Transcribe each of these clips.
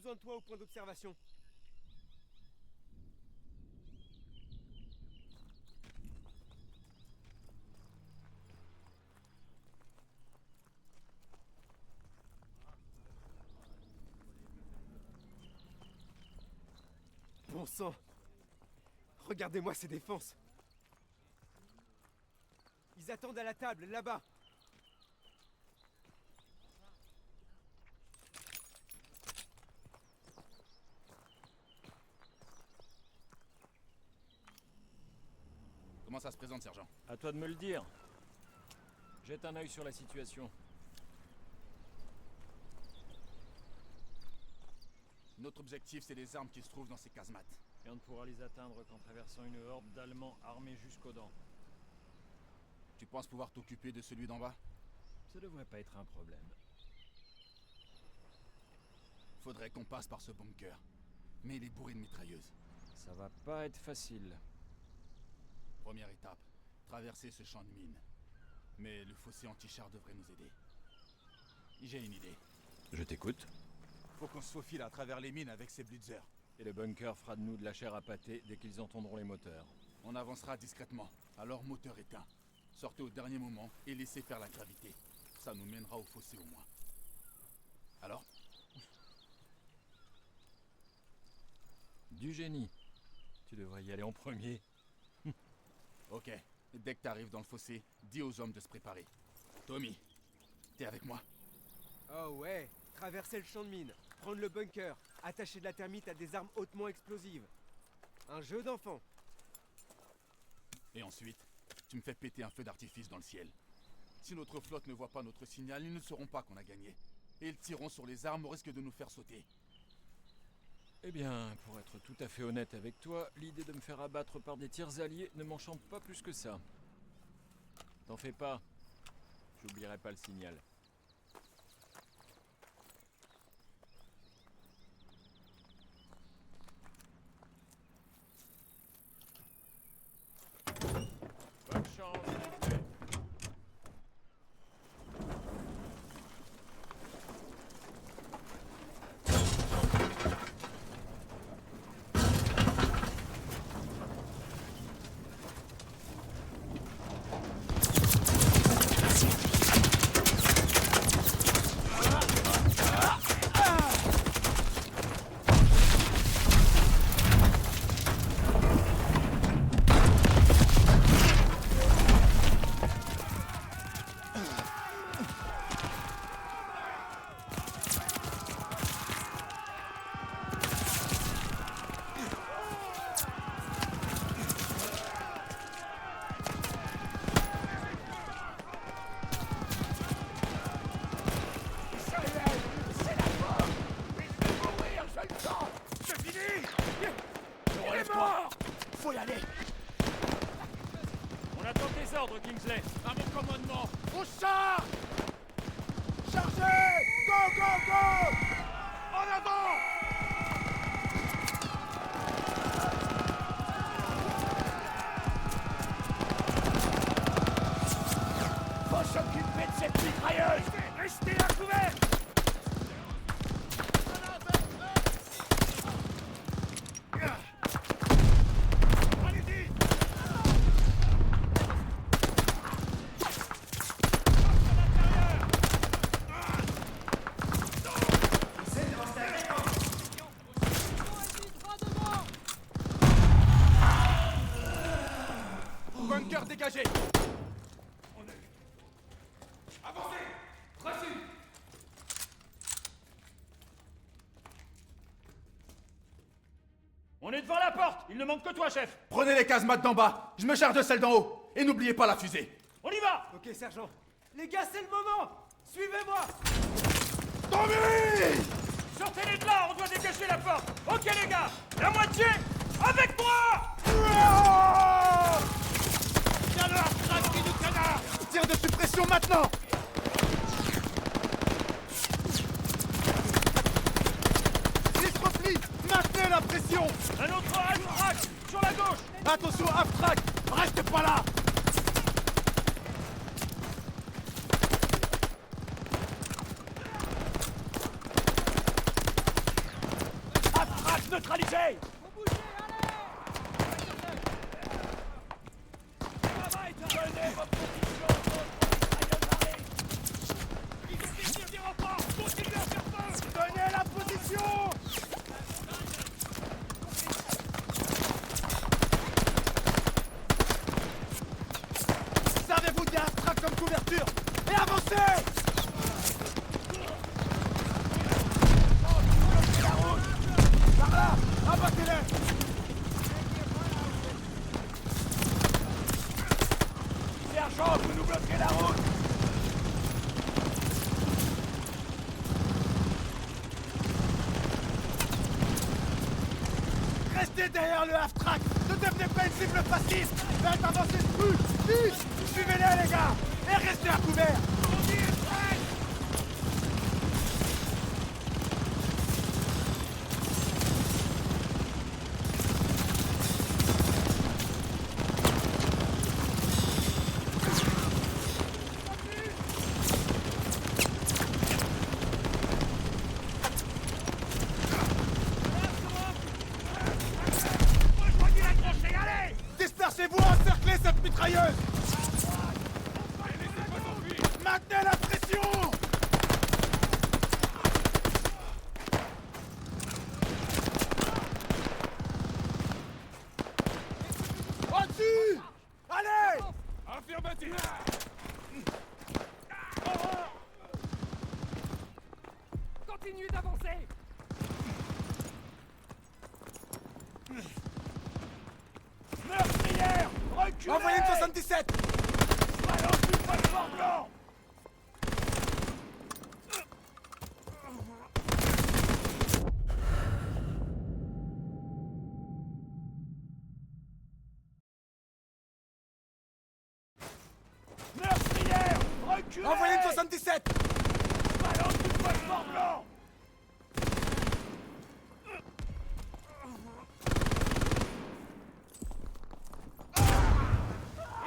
besoin de toi au point d'observation. Bon sang! Regardez-moi ces défenses! Ils attendent à la table, là-bas! Comment ça se présente, sergent? À toi de me le dire. Jette un œil sur la situation. Notre objectif, c'est les armes qui se trouvent dans ces casemates. Et on ne pourra les atteindre qu'en traversant une horde d'Allemands armés jusqu'aux dents. Tu penses pouvoir t'occuper de celui d'en bas? Ça devrait pas être un problème. Faudrait qu'on passe par ce bunker. Mais il est bourré de mitrailleuses. Ça va pas être facile. Première étape, traverser ce champ de mines. Mais le fossé anti-char devrait nous aider. J'ai une idée. Je t'écoute. Faut qu'on se faufile à travers les mines avec ces Blitzer. Et le bunker fera de nous de la chair à pâté dès qu'ils entendront les moteurs. On avancera discrètement, alors moteur éteint. Sortez au dernier moment et laissez faire la gravité. Ça nous mènera au fossé au moins. Alors? Du génie. Tu devrais y aller en premier. Ok. Dès que t'arrives dans le fossé, dis aux hommes de se préparer. Tommy, t'es avec moi? Oh ouais! Traverser le champ de mine, prendre le bunker, attacher de la thermite à des armes hautement explosives. Un jeu d'enfant. Et ensuite, tu me fais péter un feu d'artifice dans le ciel. Si notre flotte ne voit pas notre signal, ils ne sauront pas qu'on a gagné. Et ils tireront sur les armes au risque de nous faire sauter. Eh bien, pour être tout à fait honnête avec toi, l'idée de me faire abattre par des tirs alliés ne m'enchante pas plus que ça. T'en fais pas. J'oublierai pas le signal. Bonne chance, Kingsley. Faut y aller! On attend tes ordres, Kingsley. À mon commandement! Au char! Chargez! Go, go, go! En avant! Faut s'occuper de cette mitrailleuse! Restez à couvert! Allez-y! Bunker dégagé! Avancez! Reçu! On est devant la porte. Il ne manque que toi, chef. Prenez les casemates d'en bas, je me charge de celles d'en haut. Et n'oubliez pas la fusée. On y va. Ok, sergent. Les gars, c'est le moment! Suivez-moi! Tommy! Sortez-les de là. On doit dégager la porte. Ok, les gars. La moitié avec moi. Viens le hard-track qui nous canard! Tir de suppression maintenant! Ils se replient! Maintenez la pression! Un autre half-track sur la gauche. Attention, half-track! Reste pas là! neutralisé! Tenez votre position contre les mitrailleuses armées! Ils ont tiré des renforts! Continuez à faire feu! Tenez la position! Servez-vous des half-tracks comme couverture et avancez! Par là! Abattez-les! Sergent, vous nous bloquez la route! Restez derrière le half-track! Ne devenez pas une cible passive! Faites avancer ce truc! Vite! Suivez-les, les gars! Et restez à couvert! On y est prêt! Rejoignez la tranchée, allez! Dispersez-vous, encerclez cette mitrailleuse! Maintenez la pression! Au-dessus! Allez! Affirmatif! Continuez d'avancer! Meurtrière! Reculez! Envoyez une 77! Balance du passeport blanc! Meurtrière! Reculez! Envoyez une 77! Balance du passeport blanc!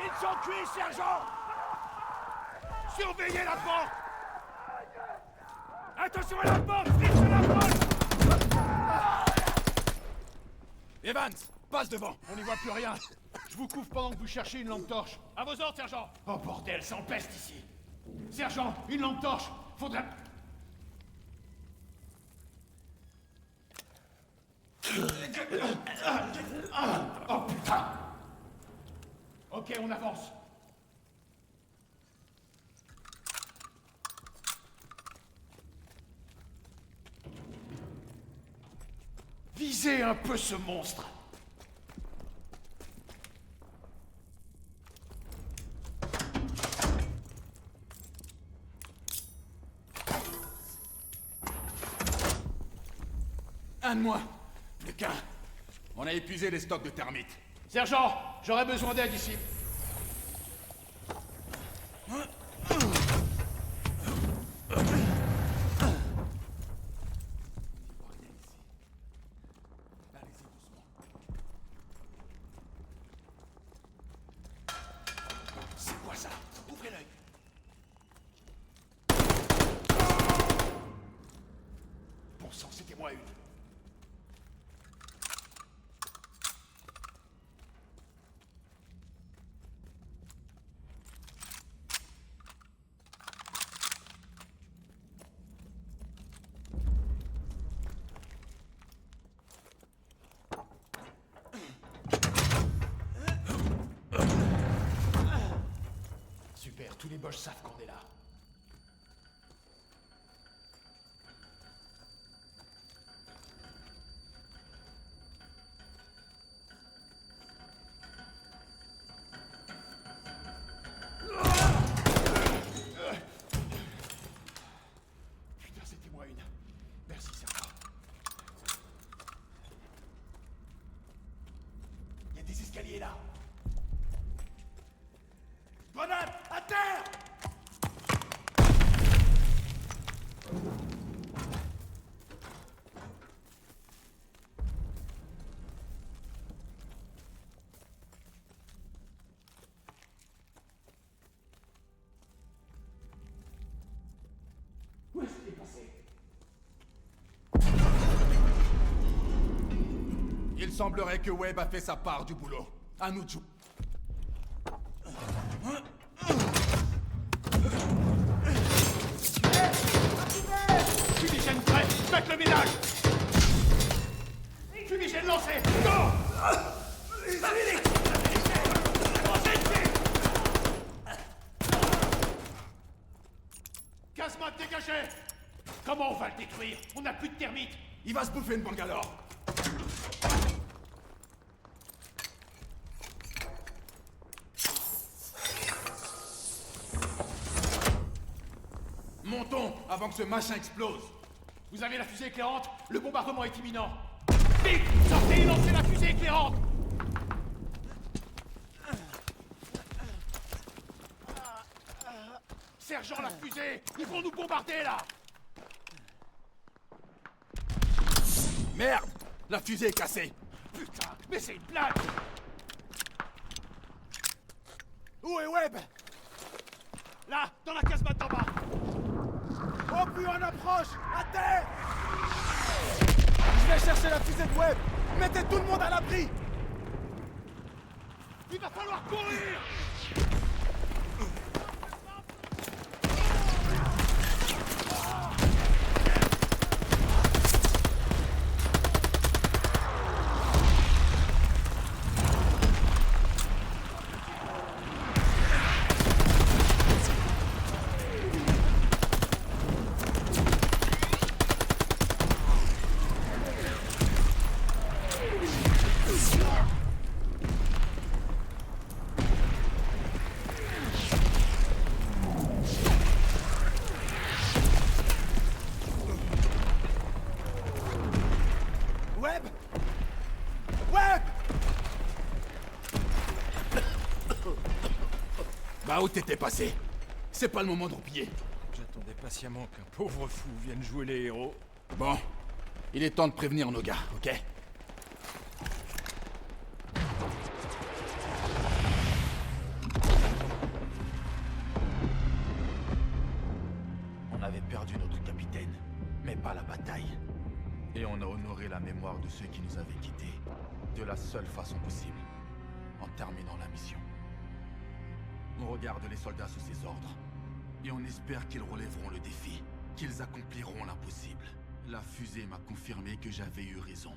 Ils sont cuits, sergent! Surveillez la porte! Attention à la porte! Fichez la porte! Evans, passe devant. On n'y voit plus rien. Je vous couvre pendant que vous cherchez une lampe torche. À vos ordres, sergent! Oh bordel, ça empeste ici! Sergent, une lampe torche! Faudrait... Oh putain! Ok, on avance. Visez un peu ce monstre. Un de moins. Plus qu'un. On a épuisé les stocks de termites. Sergent, j'aurais besoin d'aide ici. Allez-y doucement. C'est quoi ça? Ouvrez l'œil. Bon sang, c'était moi une. Super, tous les boches savent qu'on est là. Putain, c'était moi une. Merci, sergent. Il y a des escaliers là. Grenade! À terre! Où est-ce qu'il est passé? semblerait que Webb a fait sa part du boulot. À nous de jouer. Fumigène prêt. Faites le ménage. Fumigène lancé. Go. Casemate dégagé. Comment on va le détruire? On n'a plus de termites. Il va se bouffer une Bangalore. Montons avant que ce machin explose. Vous avez la fusée éclairante? Le bombardement est imminent. Vite! Sortez et lancez la fusée éclairante! Sergent, la fusée! Ils vont nous bombarder, là! Merde! La fusée est cassée. Putain, mais c'est une blague! Où est Webb? Là, dans la casemate d'en bas! Oh, plus on approche! À terre! Je vais chercher la fusée de Webb! Mettez tout le monde à l'abri! Il va falloir courir! Webb! Webb! Bah où t'étais passé? C'est pas le moment de roupiller. J'attendais patiemment qu'un pauvre fou vienne jouer les héros. Bon, il est temps de prévenir nos gars, ok? On avait perdu notre capitaine, mais pas la bataille. Et on a honoré la mémoire de ceux qui nous avaient quittés, de la seule façon possible, en terminant la mission. On regarde les soldats sous ses ordres, et on espère qu'ils relèveront le défi, qu'ils accompliront l'impossible. La fusée m'a confirmé que j'avais eu raison.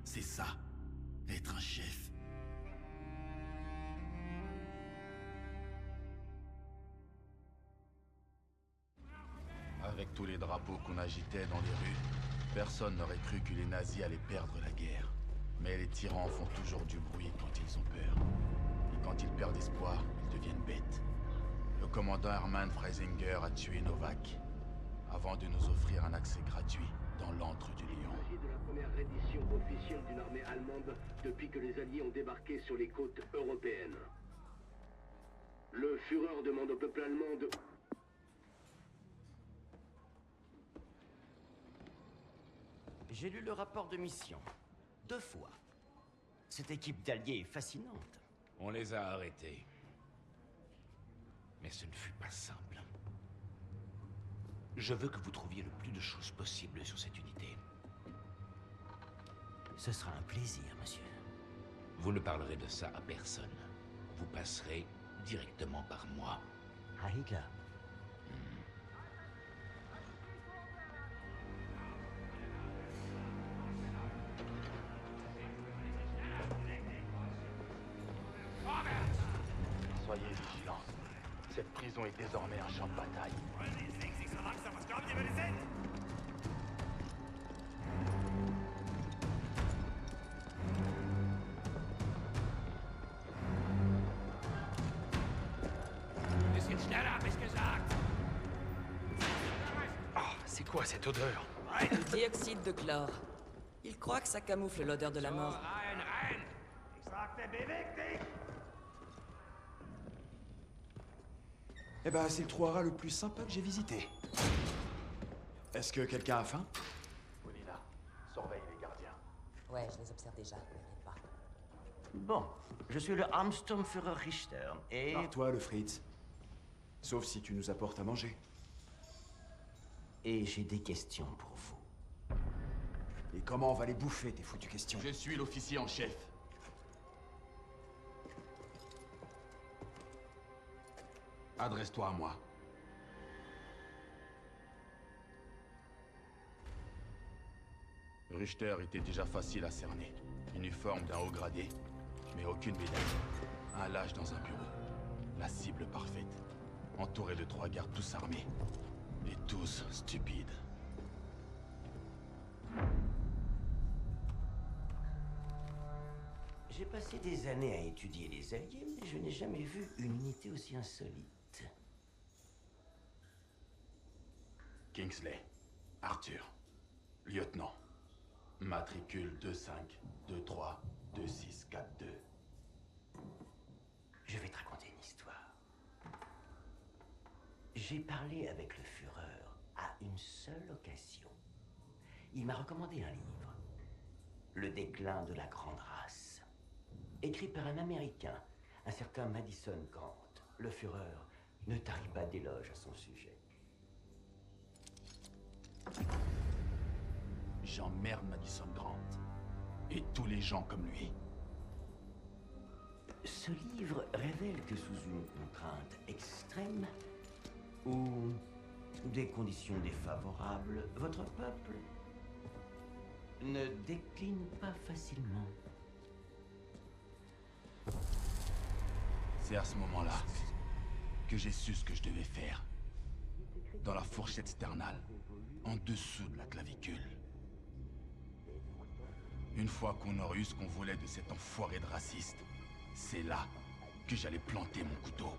C'est ça, être un chef. Avec tous les drapeaux qu'on agitait dans les rues, personne n'aurait cru que les nazis allaient perdre la guerre. Mais les tyrans font toujours du bruit quand ils ont peur. Et quand ils perdent espoir, ils deviennent bêtes. Le commandant Hermann Freisinger a tué Novak, avant de nous offrir un accès gratuit dans l'antre du lion. Il s'agit de la première reddition officielle d'une armée allemande depuis que les Alliés ont débarqué sur les côtes européennes. Le Führer demande au peuple allemand de... J'ai lu le rapport de mission. 2 fois. Cette équipe d'alliés est fascinante. On les a arrêtés. Mais ce ne fut pas simple. Je veux que vous trouviez le plus de choses possible sur cette unité. Ce sera un plaisir, monsieur. Vous ne parlerez de ça à personne. Vous passerez directement par moi. À Hitler. Soyez vigilants. Cette prison est désormais un champ de bataille. C'est quoi cette odeur? Du dioxyde de chlore. Il croit que ça camoufle l'odeur de la mort. Eh ben, c'est le trou à rats le plus sympa que j'ai visité. Est-ce que quelqu'un a faim? Olina, surveille les gardiens. Ouais, je les observe déjà, t'inquiète pas. Bon, je suis le Armsturmführer Richter, et... Et toi, le Fritz. Sauf si tu nous apportes à manger. Et j'ai des questions pour vous. Et comment on va les bouffer, tes foutues questions? Je suis l'officier en chef. Adresse-toi à moi. Richter était déjà facile à cerner. Uniforme d'un haut gradé, mais aucune médaille. Un lâche dans un bureau. La cible parfaite. Entouré de 3 gardes tous armés. Et tous stupides. J'ai passé des années à étudier les Alliés, mais je n'ai jamais vu une unité aussi insolite. Kingsley. Arthur. Lieutenant. Matricule 25232642. Je vais te raconter une histoire. J'ai parlé avec le Führer à une seule occasion. Il m'a recommandé un livre. Le déclin de la grande race. Écrit par un Américain, un certain Madison Grant. Le Führer ne tarit pas d'éloges à son sujet. J'emmerde Madison Grant. Et tous les gens comme lui. Ce livre révèle que sous une contrainte extrême, ou des conditions défavorables, votre peuple ne décline pas facilement. C'est à ce moment-là que j'ai su ce que je devais faire. Dans la fourchette sternale, en dessous de la clavicule. Une fois qu'on aurait eu ce qu'on voulait de cet enfoiré de raciste, c'est là que j'allais planter mon couteau.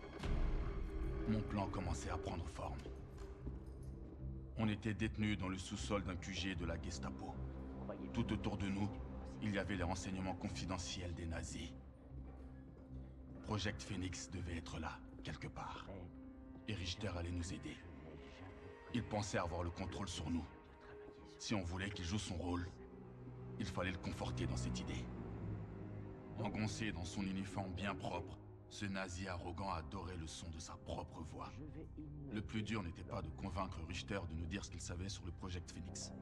Mon plan commençait à prendre forme. On était détenus dans le sous-sol d'un QG de la Gestapo. Tout autour de nous, il y avait les renseignements confidentiels des nazis. Project Phoenix devait être là, quelque part. Et Richter allait nous aider. Il pensait avoir le contrôle sur nous. Si on voulait qu'il joue son rôle, il fallait le conforter dans cette idée. Engoncé dans son uniforme bien propre, ce nazi arrogant adorait le son de sa propre voix. Le plus dur n'était pas de convaincre Richter de nous dire ce qu'il savait sur le Project Phoenix.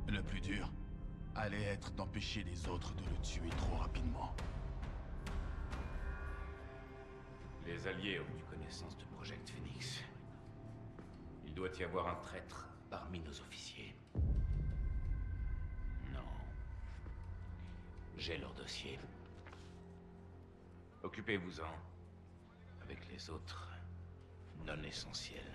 Le plus dur allait être d'empêcher les autres de le tuer trop rapidement. Les Alliés ont eu connaissance de Project Phoenix. Il doit y avoir un traître parmi nos officiers. Non. J'ai leur dossier. Occupez-vous-en. Avec les autres non essentiels.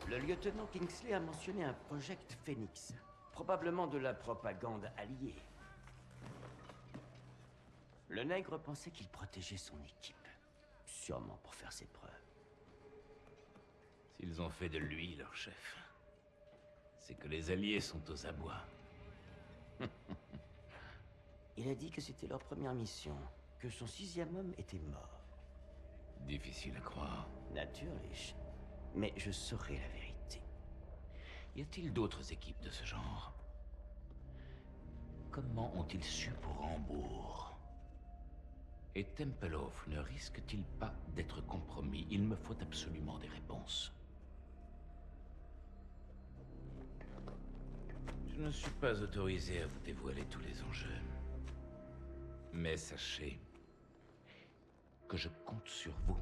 Le lieutenant Kingsley a mentionné un Project Phoenix, probablement de la propagande alliée. Le nègre pensait qu'il protégeait son équipe, sûrement pour faire ses preuves. S'ils ont fait de lui leur chef, c'est que les Alliés sont aux abois. Il a dit que c'était leur première mission, que son 6e homme était mort. Difficile à croire. Natürlich. Mais je saurai la vérité. Y a-t-il d'autres équipes de ce genre? Comment ont-ils su pour Hambourg? Et Tempelhof ne risque-t-il pas d'être compromis? Il me faut absolument des réponses. Je ne suis pas autorisé à vous dévoiler tous les enjeux. Mais sachez que je compte sur vous,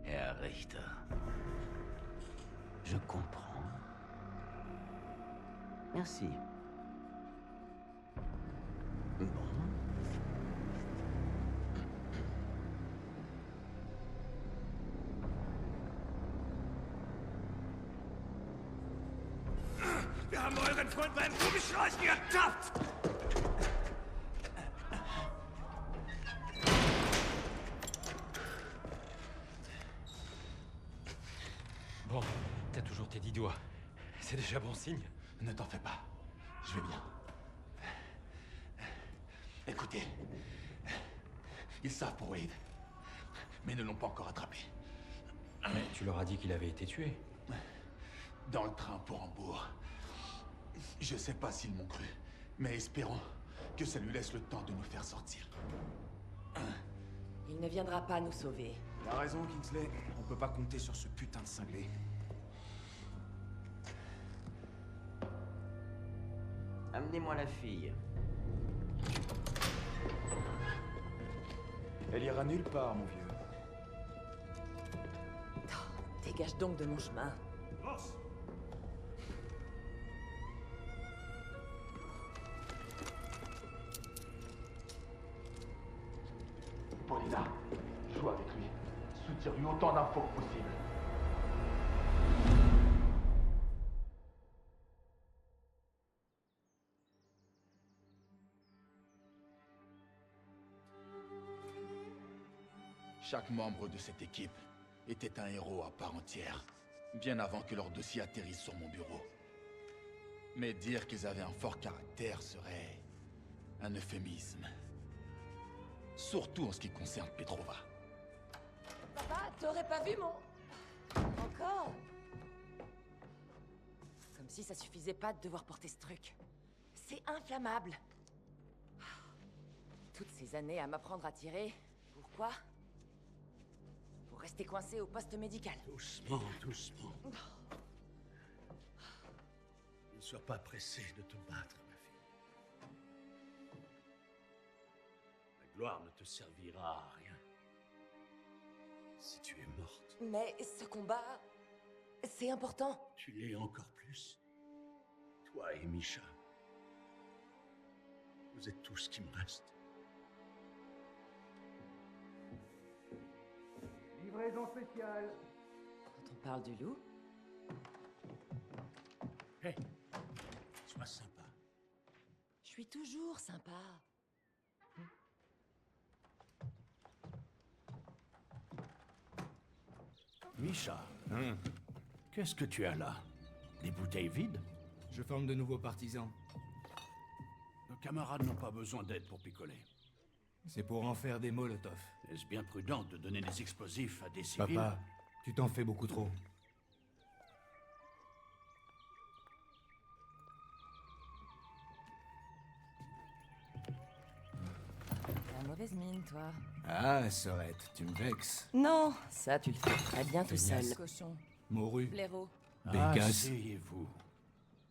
Herr Richter. Je comprends. Merci. Bon. Wir haben euren Freund beim Kugelschleichen ertappt! Bon, t'as toujours tes 10 doigts. C'est déjà bon signe. Ne t'en fais pas, je vais bien. Écoutez, ils savent pour Wade. mais ne l'ont pas encore attrapé. Mais tu leur as dit qu'il avait été tué. Dans le train pour Hambourg. Je sais pas s'ils m'ont cru, mais espérons que ça lui laisse le temps de nous faire sortir. Il ne viendra pas nous sauver. T'as raison, Kingsley. On peut pas compter sur ce putain de cinglé. Amenez-moi la fille. Elle ira nulle part, mon vieux. Dégage donc de mon chemin. Paulina, joue avec lui. Soutire-lui autant d'infos que possible. Chaque membre de cette équipe était un héros à part entière, bien avant que leur dossier atterrisse sur mon bureau. Mais dire qu'ils avaient un fort caractère serait un euphémisme. Surtout en ce qui concerne Petrova. Papa, t'aurais pas vu mon... Encore? Comme si ça suffisait pas de devoir porter ce truc. C'est inflammable. Toutes ces années à m'apprendre à tirer. Pourquoi? Pour rester coincé au poste médical. Doucement, doucement. Ne sois pas pressé de te battre, ma fille. La gloire ne te servira à rien si tu es morte. Mais ce combat... c'est important. Tu l'es encore plus. Toi et Misha. Vous êtes tout ce qui me reste. Livraison spéciale. Quand on parle du loup... Hé, sois sympa. Je suis toujours sympa. Misha, qu'est-ce que tu as là? Des bouteilles vides? Je forme de nouveaux partisans. Nos camarades n'ont pas besoin d'aide pour picoler. C'est pour en faire des Molotov. Est-ce bien prudent de donner des explosifs à des civils? Papa, tu t'en fais beaucoup trop. T'as mauvaise mine, toi. Ah, Sorette, tu me vexes. Non, ça tu le fais très bien tout seul. Feignasse. Cochon, Morue, blaireau. bécasse. Asseyez-vous.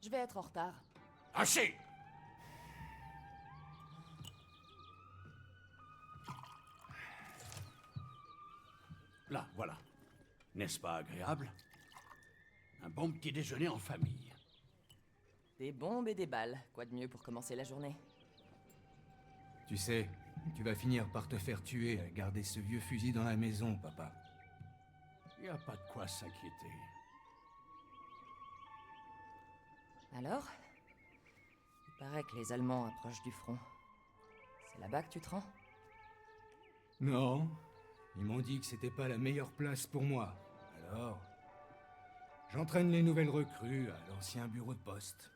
Je vais être en retard. Assez! Là, voilà. N'est-ce pas agréable? Un bon petit déjeuner en famille. Des bombes et des balles. Quoi de mieux pour commencer la journée? Tu sais, tu vas finir par te faire tuer à garder ce vieux fusil dans la maison, papa. Y a pas de quoi s'inquiéter. Alors? Il paraît que les Allemands approchent du front. C'est là-bas que tu te rends? Non, ils m'ont dit que c'était pas la meilleure place pour moi. Alors, j'entraîne les nouvelles recrues à l'ancien bureau de poste.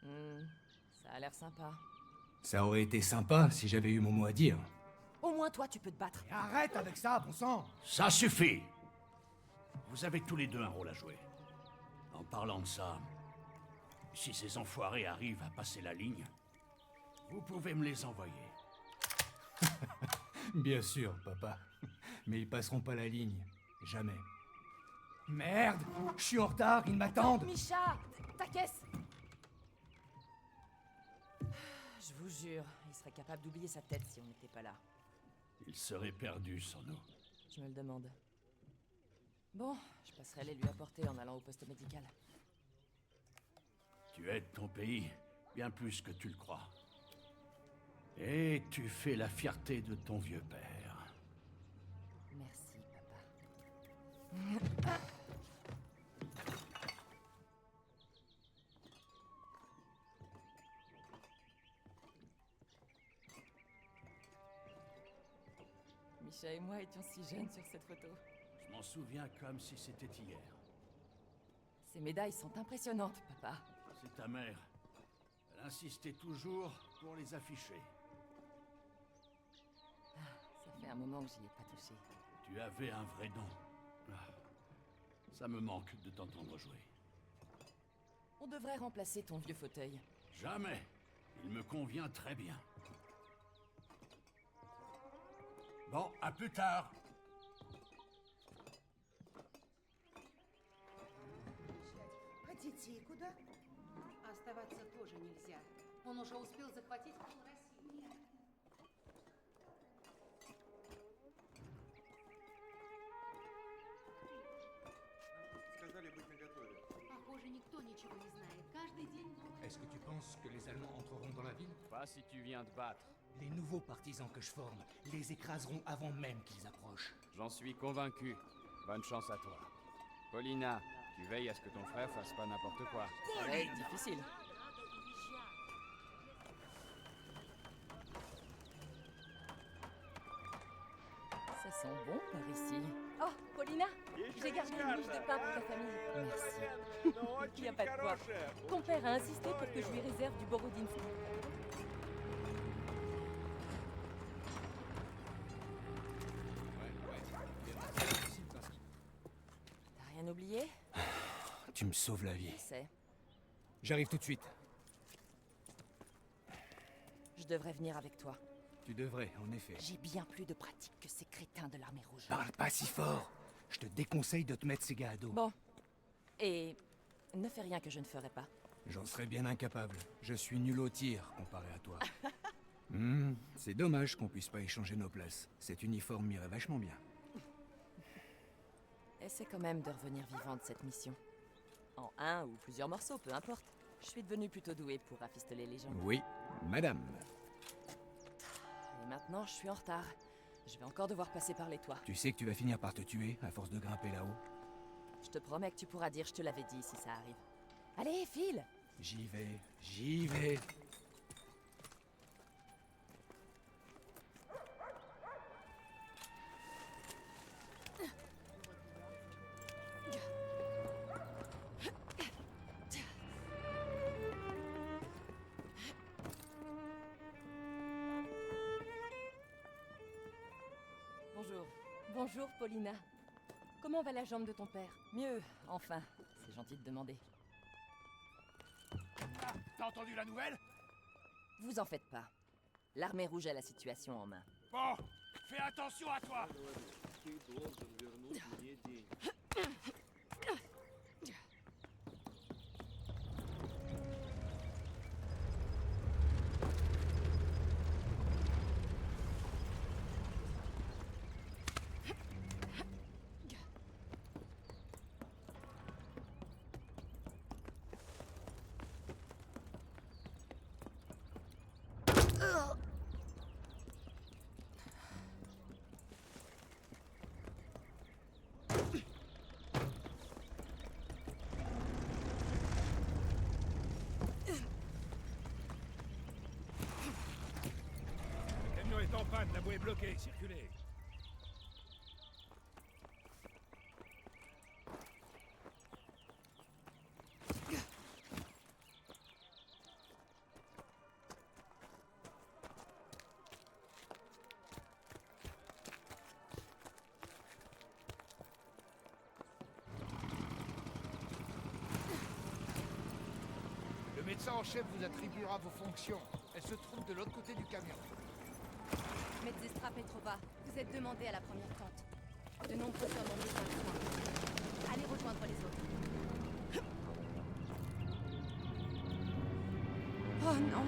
Ça a l'air sympa. Ça aurait été sympa si j'avais eu mon mot à dire. Au moins toi, tu peux te battre. Arrête avec ça, bon sang! Ça suffit! Vous avez tous les deux un rôle à jouer. En parlant de ça, si ces enfoirés arrivent à passer la ligne, vous pouvez me les envoyer. Bien sûr, papa. Mais ils passeront pas la ligne. Jamais. Merde! Je suis en retard, ils m'attendent! Misha! Ta caisse! Je vous jure, il serait capable d'oublier sa tête si on n'était pas là. Il serait perdu sans nous. Je me le demande. Bon, je passerai les lui apporter en allant au poste médical. Tu aides ton pays bien plus que tu le crois. Et tu fais la fierté de ton vieux père. Merci, papa. Misha et moi étions si jeunes sur cette photo. Je m'en souviens comme si c'était hier. Ces médailles sont impressionnantes, papa. C'est ta mère. Elle insistait toujours pour les afficher. Ça fait un moment que j'y ai pas touché. Tu Tu avais un vrai don. Ah, ça me manque de t'entendre jouer. On devrait remplacer ton vieux fauteuil. Jamais. Il me convient très bien. Bon, à plus tard. Хотите и куда? Оставаться тоже нельзя. Он уже успел захватить пол России. Сказали быть наготове. Похоже, никто ничего не знает. Каждый день новое. Est-ce que tu penses que les Allemands entreront dans la ville? Pas si tu viens te battre. Les nouveaux partisans que je forme les écraseront avant même qu'ils approchent. J'en suis convaincu. Bonne chance à toi. Paulina, tu veilles à ce que ton frère fasse pas n'importe quoi. Ça va être difficile. Ça sent bon par ici. Oh, Paulina, j'ai gardé une miche de pain pour ta famille. Merci. Il n'y a pas de quoi. Ton père a insisté pour que je lui réserve du Borodinski. T'as rien oublié? Tu me sauves la vie. Je sais. J'arrive tout de suite. Je devrais venir avec toi. Tu devrais, en effet. J'ai bien plus de pratique que ces crétins de l'armée rouge. Parle pas si fort. Je te déconseille de te mettre ces gars à dos. Bon. Et ne fais rien que je ne ferai pas. J'en serais bien incapable. Je suis nul au tir comparé à toi. C'est dommage qu'on puisse pas échanger nos places. Cet uniforme m'irait vachement bien. Essaie quand même de revenir vivant de cette mission. En un ou plusieurs morceaux, peu importe. Je suis devenu plutôt doué pour rafistoler les gens. Oui, madame. Et maintenant, je suis en retard. Je vais encore devoir passer par les toits. Tu sais que tu vas finir par te tuer à force de grimper là-haut. Je te promets que tu pourras dire je te l'avais dit si ça arrive. Allez, file! J'y vais, j'y vais. Bonjour. Bonjour, Paulina. Comment va la jambe de ton père? Mieux, enfin. C'est gentil de demander. Ah, t'as entendu la nouvelle? Vous en faites pas. L'armée rouge a la situation en main. Bon, fais attention à toi. Le camion est en panne, la voie est bloquée, circulez. Le médecin en chef vous attribuera vos fonctions. Elle se trouve de l'autre côté du camion. Medzistra Petrova, vous êtes demandé à la première tente. De nombreux hommes ont besoin de soins. Allez rejoindre les autres. Oh non!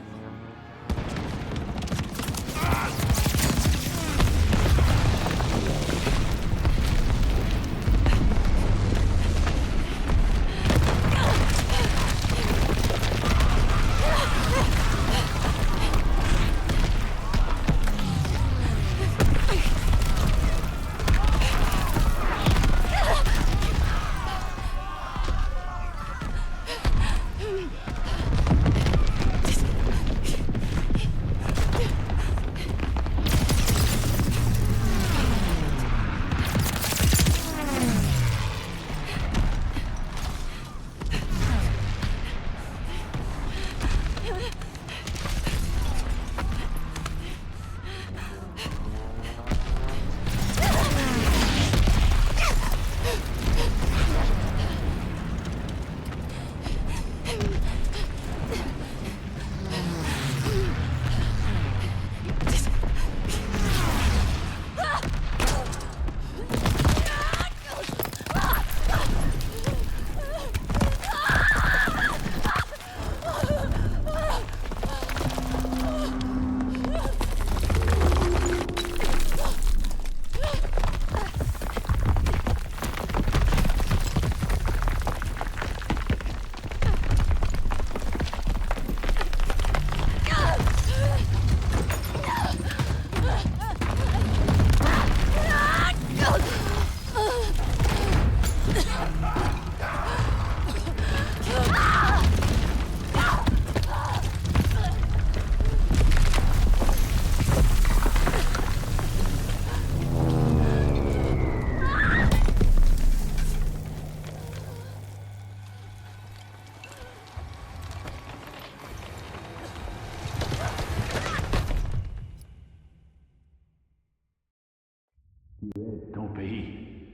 Tu aides ton pays.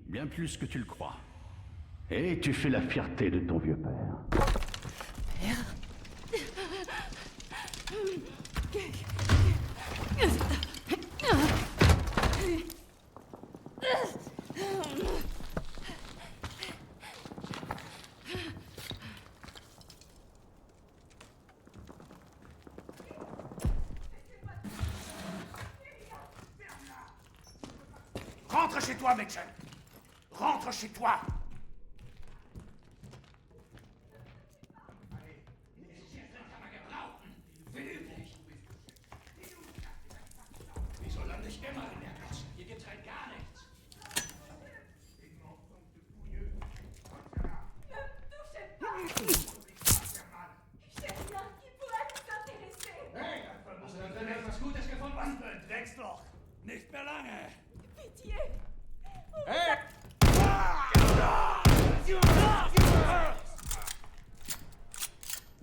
Bien plus que tu le crois. Et tu fais la fierté de ton vieux père. Rentre chez toi, mec jeune. Rentre chez toi. Nicht mehr lange! Pitié! Hey!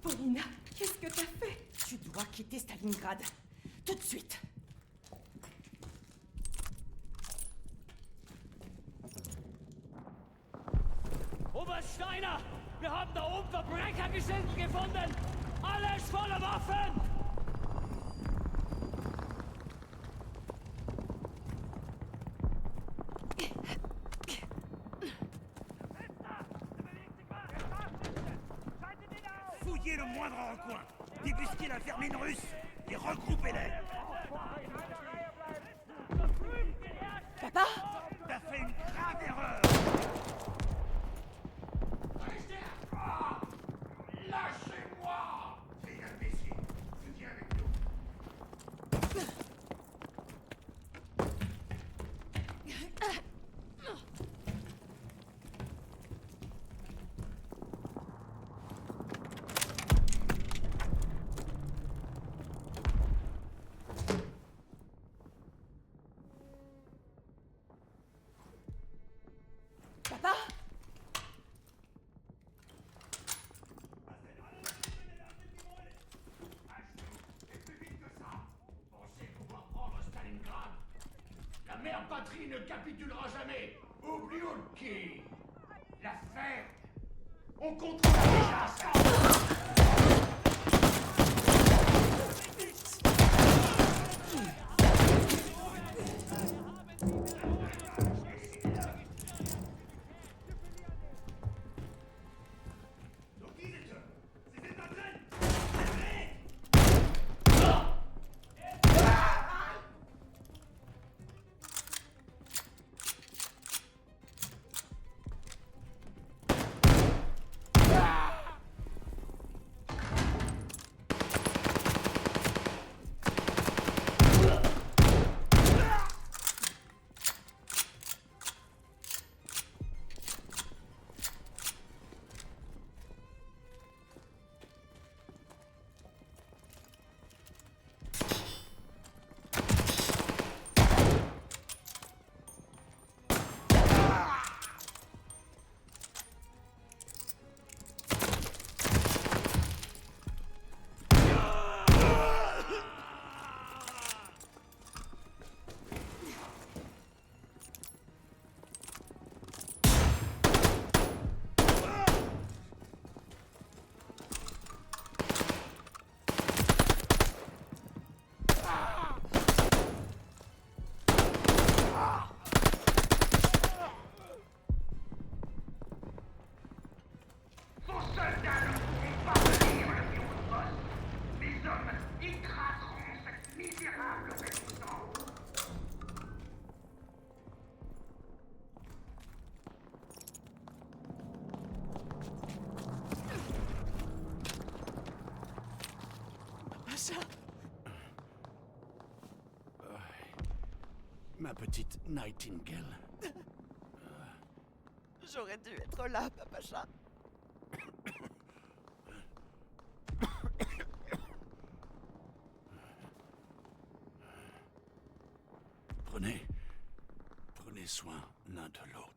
Paulina, qu'est-ce que t'as fait? Tu dois quitter Stalingrad. Tout de suite. Oberst Steiner! Wir haben da oben Verbrechergesindel gefunden! Alles voller Waffen! Fouillez le moindre recoin! Débusquez la vermine russe et regroupez-les! Papa? T'as fait une grave erreur! Lâchez-moi! C'est imbécile! Tu viens avec nous! Papa? La mère patrie ne capitulera jamais. Oublions qui? La ferme. On contrôle déjà ça. Ma petite Nightingale. J'aurais dû être là, Papacha. Prenez soin l'un de l'autre.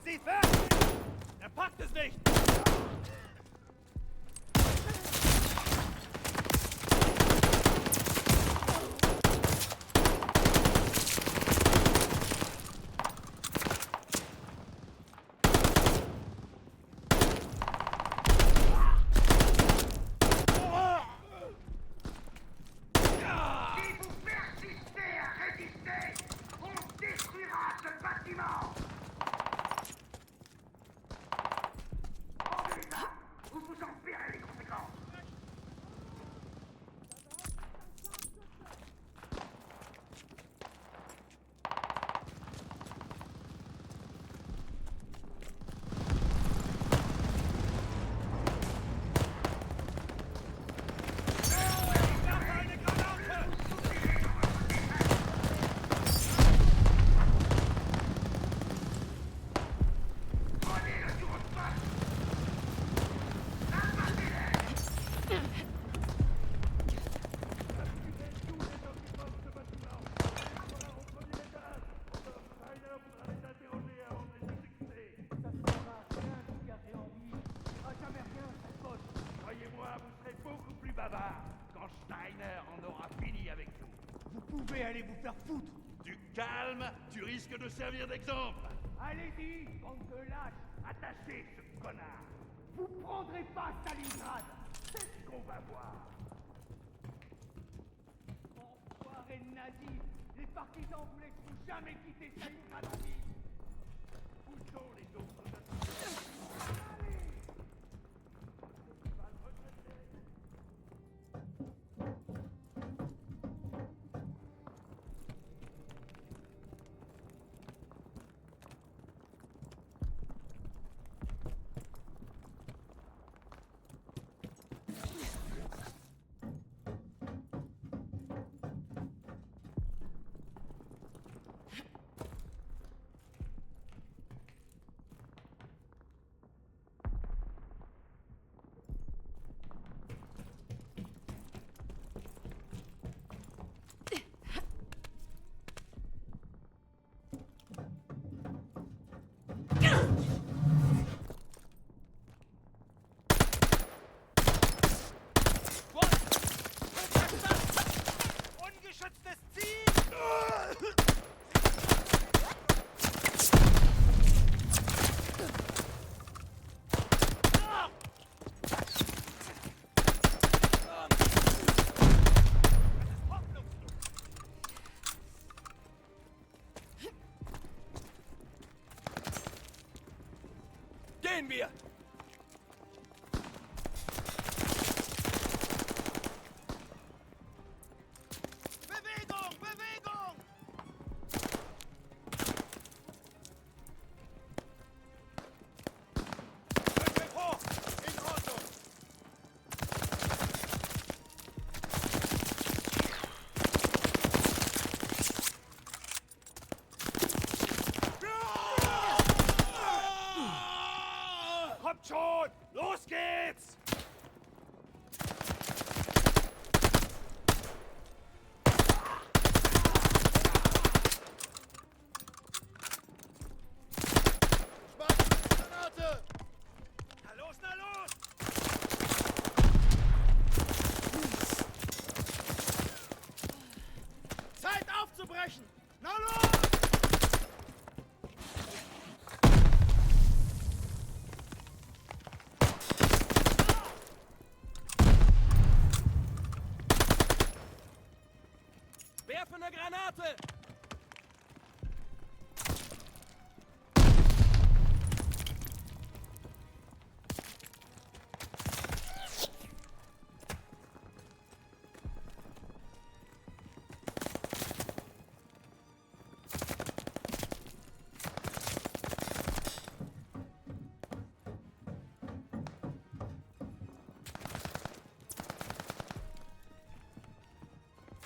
Sie fertig! Er packt es nicht! Allez vous faire foutre! Du calme, tu risques de servir d'exemple! Allez-y, bande de lâches! Attachez ce connard! Vous prendrez pas Stalingrad! C'est ce qu'on va voir! Enfoirés de nazis! Les partisans vous laisseront jamais quitter Stalingrad en vie! Où sont les autres nazis? Allez! Gehen wir! ausbrechen! Na los! Werfe eine Granate!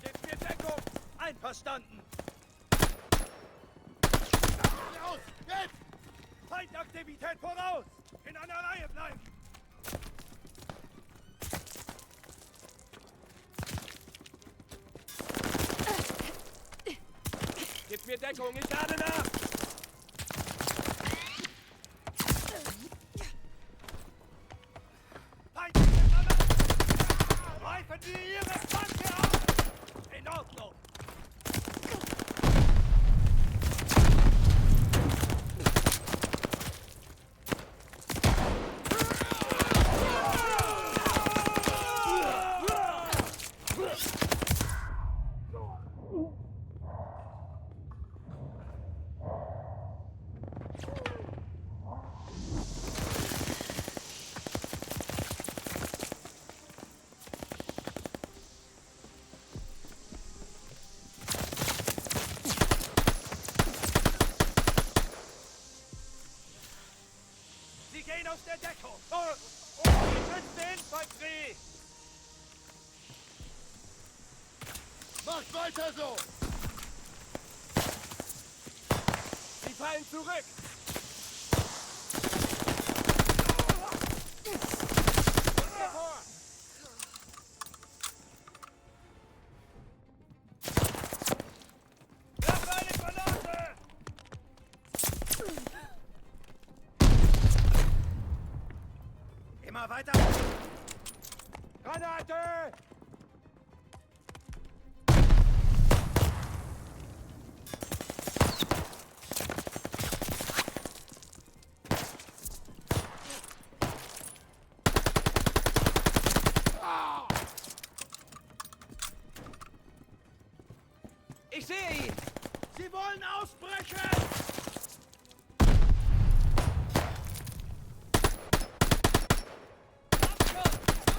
Gebt mir Deckung! Einverstanden! Raus! Jetzt! Feindaktivität voraus! In einer Reihe bleiben! Gebt mir Deckung! Ich lade nach! Greifen Sie Ihre Flanke auf! In Ordnung! Sie gehen aus der Deckung! Geschützte Infanterie! Macht weiter so! Sie fallen zurück! Vor! Werfe eine Granate! Immer weiter! Granate! Ich sehe ihn! Sie wollen ausbrechen!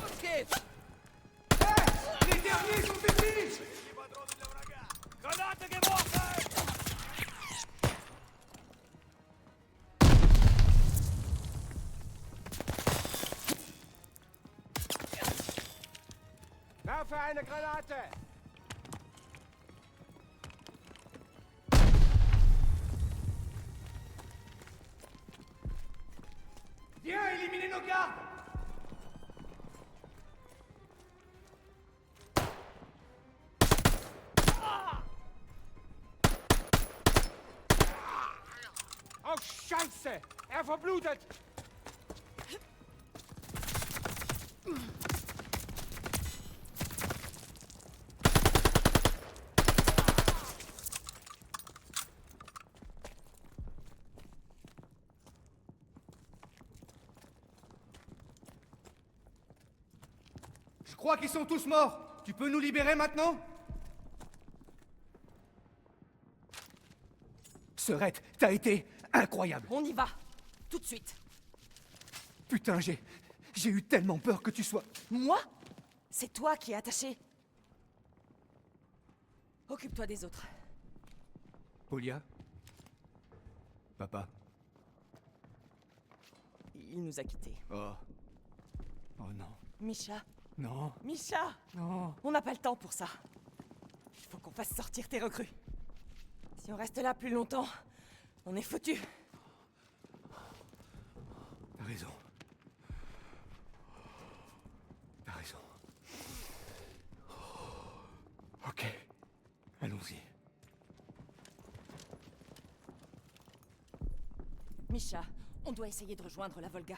Los geht's! Les derniers sont ici! Granate geworfen! Werfe eine Granate! Viens éliminer nos gardes! Oh, Scheiße! Er verblutet! Je crois qu'ils sont tous morts. Tu peux nous libérer maintenant? Serette, t'as été incroyable. On y va. Tout de suite. Putain, j'ai eu tellement peur que tu sois... Moi? C'est toi qui es attaché. Occupe-toi des autres. Polia? Papa? Il nous a quittés. Oh. Oh non. Misha? Non. Misha! Non. On n'a pas le temps pour ça. Il faut qu'on fasse sortir tes recrues. Si on reste là plus longtemps, on est foutus. T'as raison. T'as raison. Ok. Allons-y. Misha, on doit essayer de rejoindre la Volga.